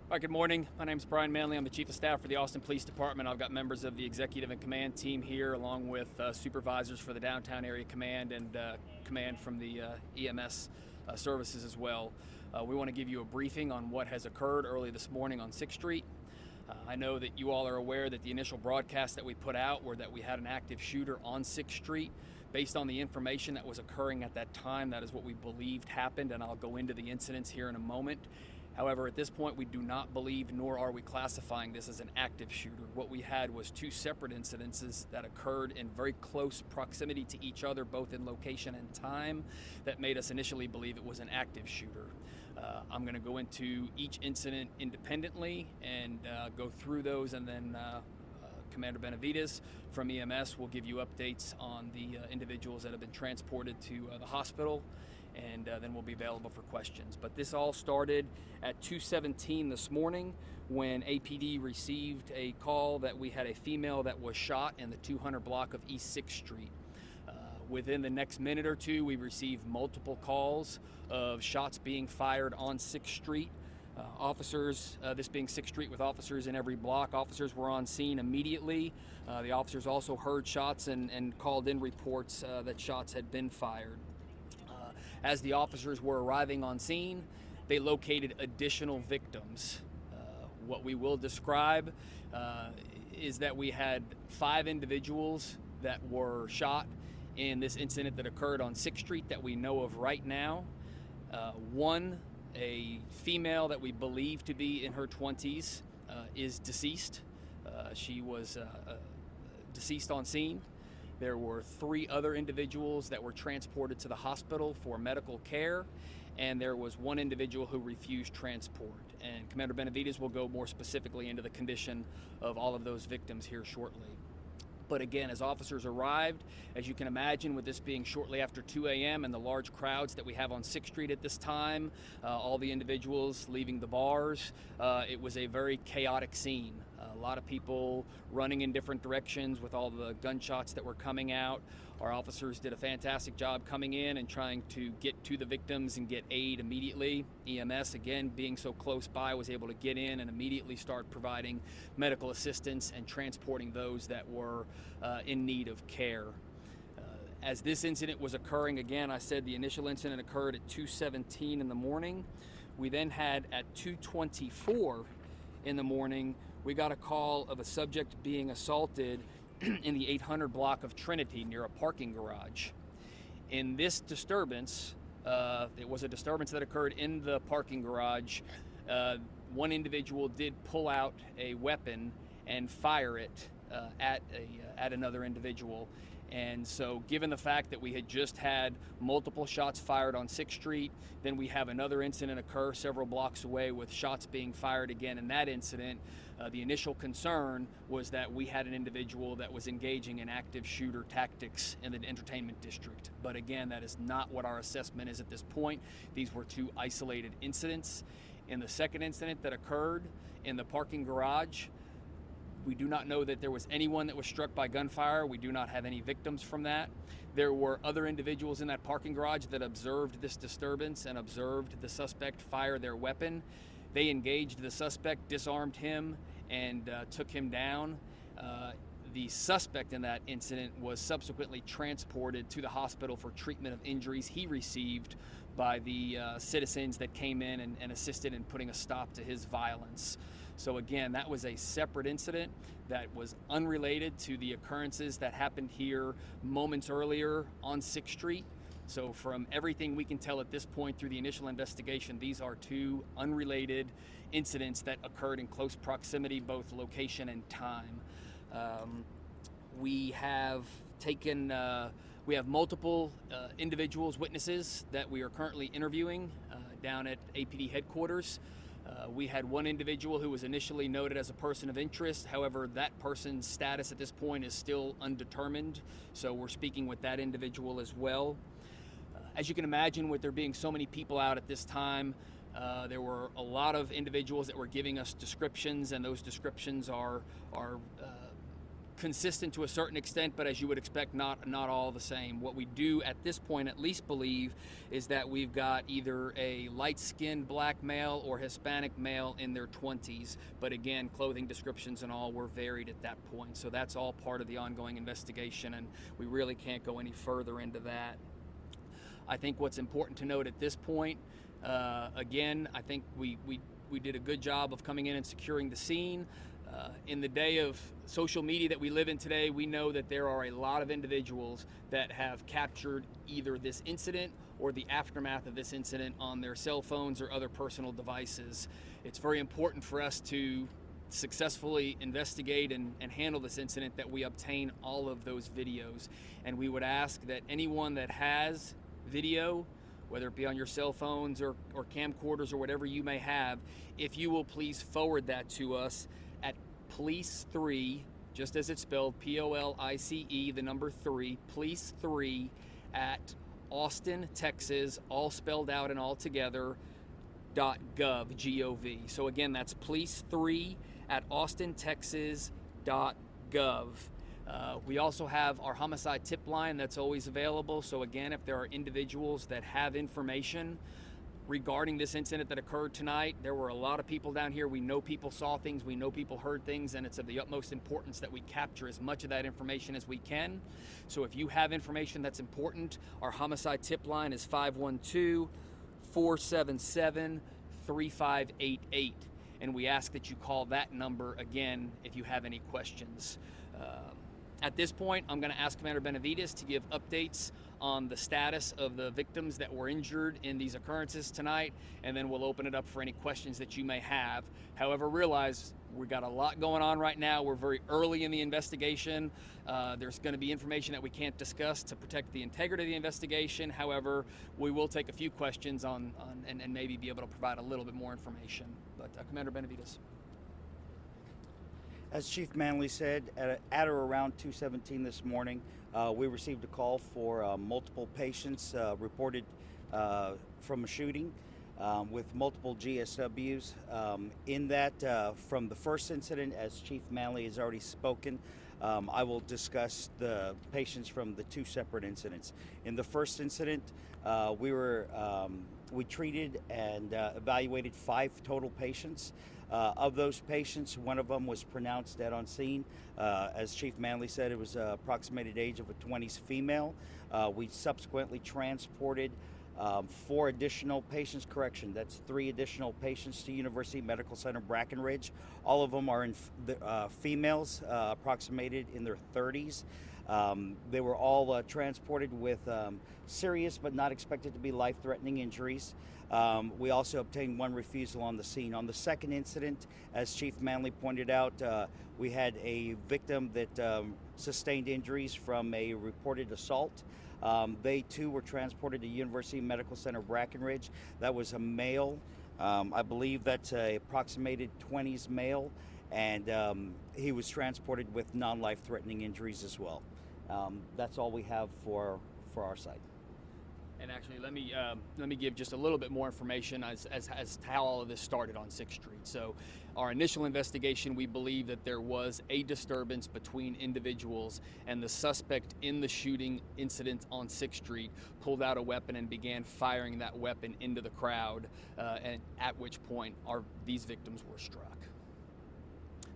All right, good morning. My name is Brian Manley. I'm the Chief of Staff for the Austin Police Department. I've got members of the Executive and Command team here, along with supervisors for the Downtown Area Command and command from the EMS services as well. We want to give you a briefing on what has occurred early this morning on 6th Street. I know that you all are aware that the initial broadcast that we put out were that we had an active shooter on 6th Street. Based on the information that was occurring at that time, that is what we believed happened, and I'll go into the incidents here in a moment. However, at this point, we do not believe, nor are we classifying this as an active shooter. What we had was two separate incidences that occurred in very close proximity to each other, both in location and time, that made us initially believe it was an active shooter. I'm going to go into each incident independently and go through those, and then Commander Benavides from EMS will give you updates on the individuals that have been transported to the hospital, and then we'll be available for questions. But this all started at 2:17 this morning when APD received a call that we had a female that was shot in the 200 block of East 6th Street. Within the next minute or two, we received multiple calls of shots being fired on 6th Street. Officers, this being 6th Street with officers in every block, officers were on scene immediately. The officers also heard shots and called in reports that shots had been fired. As the officers were arriving on scene, they located additional victims. What we will describe is that we had 5 individuals that were shot in this incident that occurred on 6th Street that we know of right now. One, a female that we believe to be in her 20s, is deceased. She was deceased on scene. There were 3 other individuals that were transported to the hospital for medical care, and there was 1 individual who refused transport. And Commander Benavides will go more specifically into the condition of all of those victims here shortly. But again, as officers arrived, as you can imagine, with this being shortly after 2 a.m. and the large crowds that we have on 6th Street at this time, all the individuals leaving the bars, it was a very chaotic scene. A lot of people running in different directions with all the gunshots that were coming out. Our officers did a fantastic job coming in and trying to get to the victims and get aid immediately. EMS, again, being so close by, was able to get in and immediately start providing medical assistance and transporting those that were in need of care. As this incident was occurring, again, I said the initial incident occurred at 2:17 in the morning. We then had at 2:24 in the morning, we got a call of a subject being assaulted in the 800 block of Trinity near a parking garage. In this disturbance, it was a disturbance that occurred in the parking garage. One individual did pull out a weapon and fire it at another individual. And so given the fact that we had just had multiple shots fired on 6th Street, then we have another incident occur several blocks away with shots being fired again in that incident, the initial concern was that we had an individual that was engaging in active shooter tactics in the entertainment district. But again, that is not what our assessment is at this point. These were 2 isolated incidents. In the second incident that occurred in the parking garage, we do not know that there was anyone that was struck by gunfire. We do not have any victims from that. There were other individuals in that parking garage that observed this disturbance and observed the suspect fire their weapon. They engaged the suspect, disarmed him, and took him down. The suspect in that incident was subsequently transported to the hospital for treatment of injuries he received by the citizens that came in and assisted in putting a stop to his violence. So again, that was a separate incident that was unrelated to the occurrences that happened here moments earlier on 6th Street. So from everything we can tell at this point through the initial investigation, these are 2 unrelated incidents that occurred in close proximity, both location and time. We have multiple individuals, witnesses that we are currently interviewing down at APD headquarters. We had 1 individual who was initially noted as a person of interest. However, that person's status at this point is still undetermined, so we're speaking with that individual as well. As you can imagine, with there being so many people out at this time, there were a lot of individuals that were giving us descriptions, and those descriptions are consistent to a certain extent, but as you would expect, not all the same. What we do at this point at least believe is that we've got either a light-skinned black male or Hispanic male in their 20s, but again, clothing descriptions and all were varied at that point. So that's all part of the ongoing investigation, and we really can't go any further into that. I think what's important to note at this point, again, I think we did a good job of coming in and securing the scene. In the day of social media that we live in today, we know that there are a lot of individuals that have captured either this incident or the aftermath of this incident on their cell phones or other personal devices. It's very important for us to successfully investigate and handle this incident that we obtain all of those videos. And we would ask that anyone that has video, whether it be on your cell phones or camcorders or whatever you may have, if you will please forward that to us at police3, just as it's spelled, POLICE, the number 3, police3 at Austin, Texas, all spelled out and all together, .gov, G-O-V. So again, that's police3 at Austin, Texas, .gov. We also have our homicide tip line that's always available. So again, if there are individuals that have information regarding this incident that occurred tonight, there were a lot of people down here. We know people saw things, we know people heard things, and it's of the utmost importance that we capture as much of that information as we can. So if you have information that's important, our homicide tip line is 512-477-3588. And we ask that you call that number again if you have any questions. At this point, I'm going to ask Commander Benavides to give updates on the status of the victims that were injured in these occurrences tonight, and then we'll open it up for any questions that you may have. However, realize we've got a lot going on right now. We're very early in the investigation. There's going to be information that we can't discuss to protect the integrity of the investigation. However, we will take a few questions and maybe be able to provide a little bit more information. But Commander Benavides. As Chief Manley said, at or around 2:17 this morning, we received a call for multiple patients reported from a shooting with multiple GSWs. In that, from the first incident, as Chief Manley has already spoken, I will discuss the patients from the two separate incidents. In the first incident, we treated and evaluated 5 total patients. Of those patients, one of them was pronounced dead on scene. As Chief Manley said, it was approximated age of a 20s female. We subsequently transported 4 additional patients, that's 3 additional patients to University Medical Center Brackenridge. All of them are females, approximated in their 30s. They were all transported with serious but not expected to be life-threatening injuries. We also obtained 1 refusal on the scene. On the second incident, as Chief Manley pointed out, we had a victim that sustained injuries from a reported assault. They too were transported to University Medical Center Brackenridge. That was a male. I believe that's a approximated 20s male, and he was transported with non-life-threatening injuries as well. That's all we have for our site. And actually, let me give just a little bit more information as to how all of this started on 6th Street. So our initial investigation, we believe that there was a disturbance between individuals, and the suspect in the shooting incident on 6th Street pulled out a weapon and began firing that weapon into the crowd, and at which point these victims were struck.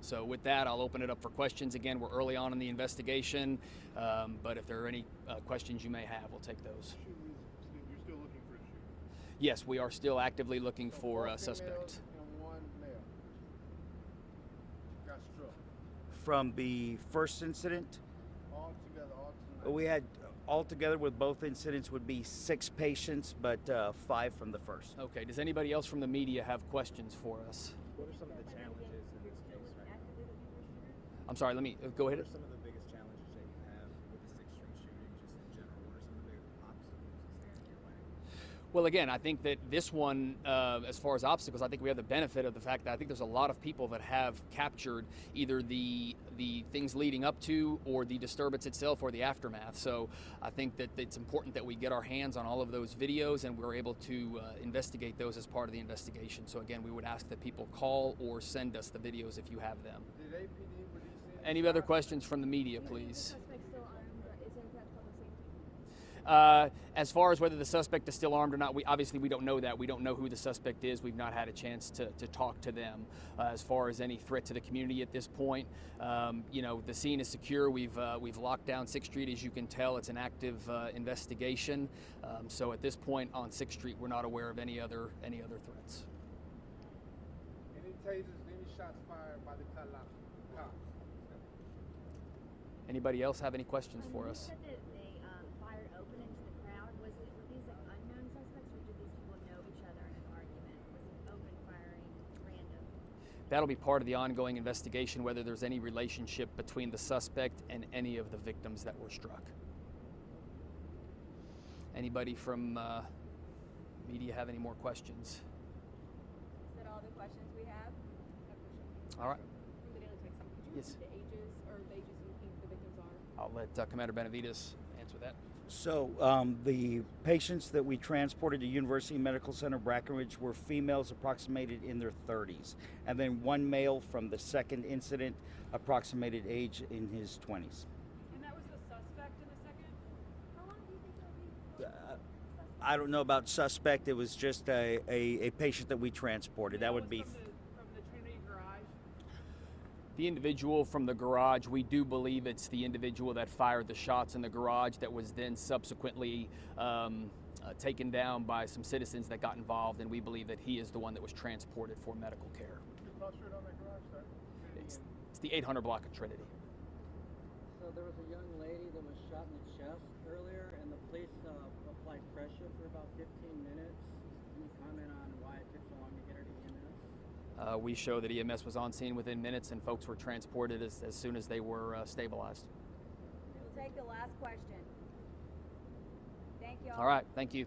So with that, I'll open it up for questions. Again, we're early on in the investigation, but if there are any questions you may have, we'll take those. Yes, we are still actively looking for a suspect. From the first incident, we had altogether with both incidents would be 6 patients, but 5 from the first. Okay, does anybody else from the media have questions for us? What are some of the challenges in this case right now? I'm sorry, let me go ahead. What are some of the biggest challenges that you have with the 6th Street shooting just in general? What are some of the big obstacles that stand in your way? Well, again, I think that this one, as far as obstacles, I think we have the benefit of the fact that I think there's a lot of people that have captured either the things leading up to or the disturbance itself or the aftermath. So I think that it's important that we get our hands on all of those videos and we're able to investigate those as part of the investigation. So again, we would ask that people call or send us the videos if you have them. Did APD release Any other questions from the media, please? Suspect still armed, or is it that public safety? As far as whether the suspect is still armed or not, we don't know that. We don't know who the suspect is. We've not had a chance to talk to them. As far as any threat to the community at this point, you know, the scene is secure. We've locked down 6th Street. As you can tell, it's an active investigation. So at this point on 6th Street, we're not aware of any other threats. Any tasers, any shots fired by the cops? Anybody else have any questions for You us? said that they fired open into the crowd. Were these like unknown suspects, or did these people know each other in an argument? Was it open firing, random? That'll be part of the ongoing investigation, whether there's any relationship between the suspect and any of the victims that were struck. Anybody from media have any more questions? Is that all the questions we have? All right. From the Daily Texan, could you Yes. repeat the ages or the ages you think the victims are? I'll let Commander Benavides answer that. So the patients that we transported to University Medical Center Brackenridge were females approximated in their 30s, and then one male from the second incident approximated age in his 20s. And that was the suspect in the second? How long do you think it'll be? I don't know about suspect. It was just a patient that we transported. That would be. From the Trinity garage? The individual from the garage, we do believe it's the individual that fired the shots in the garage that was then subsequently taken down by some citizens that got involved, and we believe that he is the one that was transported for medical care. Clustered on that garage, sir? It's the 800 block of Trinity. So there was a young lady that was shot in the chest earlier, and the police applied pressure for about 15 minutes. Can you comment on why it took so long to get her to EMS? We show that EMS was on scene within minutes, and folks were transported as soon as they were stabilized. We'll take the last question. Thank you all. All right, thank you.